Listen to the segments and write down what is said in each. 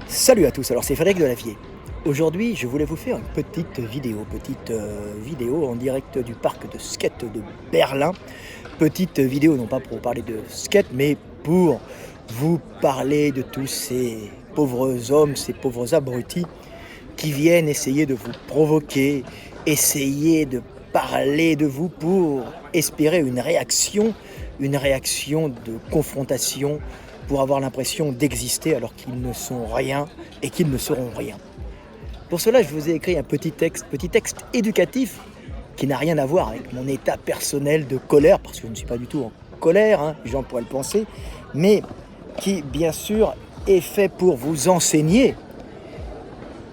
Salut à tous, alors c'est Frédéric Delavier. Aujourd'hui, je voulais vous faire une petite vidéo en direct du parc de skate de Berlin. Petite vidéo, non pas pour parler de skate, mais pour vous parler de tous ces pauvres hommes, ces pauvres abrutis qui viennent essayer de vous provoquer, essayer de parler de vous pour espérer une réaction de confrontation, pour avoir l'impression d'exister alors qu'ils ne sont rien et qu'ils ne seront rien. Pour cela, je vous ai écrit un petit texte éducatif qui n'a rien à voir avec mon état personnel de colère, parce que je ne suis pas du tout en colère, les gens pourraient le penser, mais qui, bien sûr, est fait pour vous enseigner,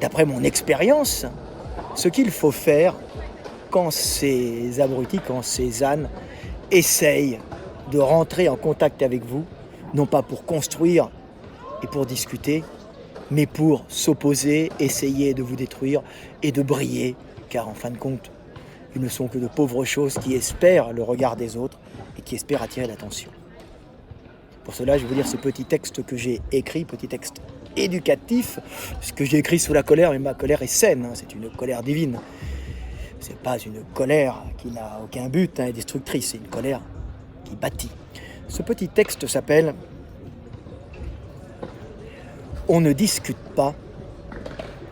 d'après mon expérience, ce qu'il faut faire quand ces abrutis, quand ces ânes essayent de rentrer en contact avec vous, non pas pour construire et pour discuter, mais pour s'opposer, essayer de vous détruire et de briller, car en fin de compte, ils ne sont que de pauvres choses qui espèrent le regard des autres et qui espèrent attirer l'attention. Pour cela, je vais vous lire ce petit texte que j'ai écrit, petit texte éducatif, ce que j'ai écrit sous la colère, mais ma colère est saine, c'est une colère divine. C'est pas une colère qui n'a aucun but et destructrice, c'est une colère qui bâtit. Ce petit texte s'appelle « On ne discute pas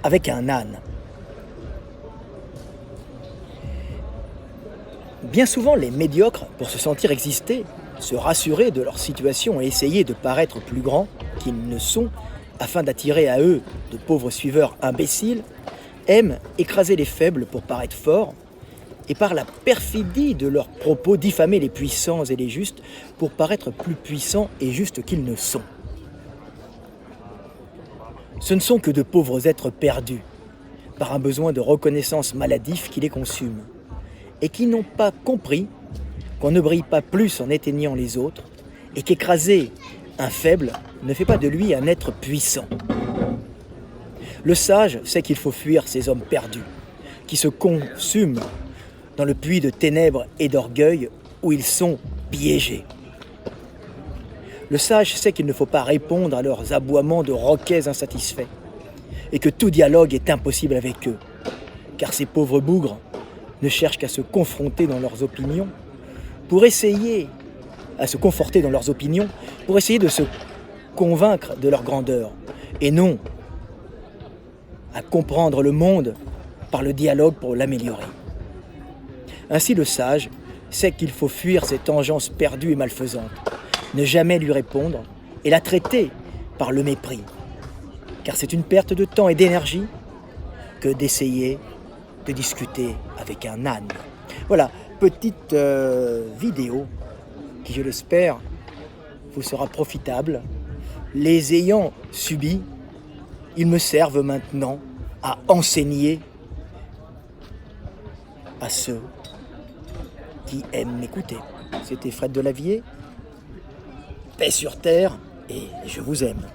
avec un âne ». Bien souvent, les médiocres, pour se sentir exister, se rassurer de leur situation et essayer de paraître plus grands qu'ils ne sont, afin d'attirer à eux de pauvres suiveurs imbéciles, aiment écraser les faibles pour paraître forts, et par la perfidie de leurs propos diffamer les puissants et les justes pour paraître plus puissants et justes qu'ils ne sont. Ce ne sont que de pauvres êtres perdus, par un besoin de reconnaissance maladif qui les consume, et qui n'ont pas compris qu'on ne brille pas plus en éteignant les autres, et qu'écraser un faible ne fait pas de lui un être puissant. Le sage sait qu'il faut fuir ces hommes perdus, qui se consument dans le puits de ténèbres et d'orgueil où ils sont piégés. Le sage sait qu'il ne faut pas répondre à leurs aboiements de roquets insatisfaits et que tout dialogue est impossible avec eux, car ces pauvres bougres ne cherchent qu'à se confronter dans leurs opinions pour essayer de se convaincre de leur grandeur et non à comprendre le monde par le dialogue pour l'améliorer. Ainsi le sage sait qu'il faut fuir cette engeance perdue et malfaisante, ne jamais lui répondre et la traiter par le mépris, car c'est une perte de temps et d'énergie que d'essayer de discuter avec un âne. Voilà, petite vidéo qui, je l'espère, vous sera profitable. Les ayant subis, ils me servent maintenant à enseigner à ceux qui aiment m'écouter. C'était Fred Delavier, paix sur terre, et je vous aime.